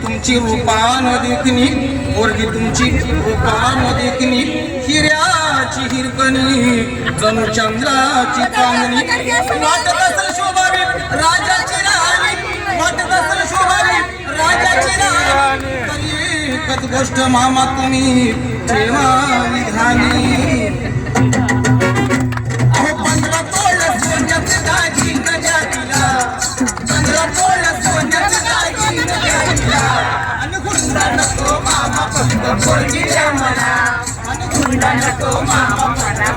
तुमची रूपान देखणी पोरगी तुमची रूपान देखणी हिऱ्याची हिरकणी जणू चंद्राची चांदणी वाटत असेल शोभावी राजाची राणी वाटत असेल शोभावी राजाची राणी तरी एकच गोष्ट मामा तुम्ही ठेवा विधानी अहो 15 तोळ सोन्याचं दागिन द्या तिला 15 तोळ सोन्याचं दागिन द्या तिला अनुगुंडा नको मामा फक्त पोरगी द्या मला अनुगुंडा नको मामा मला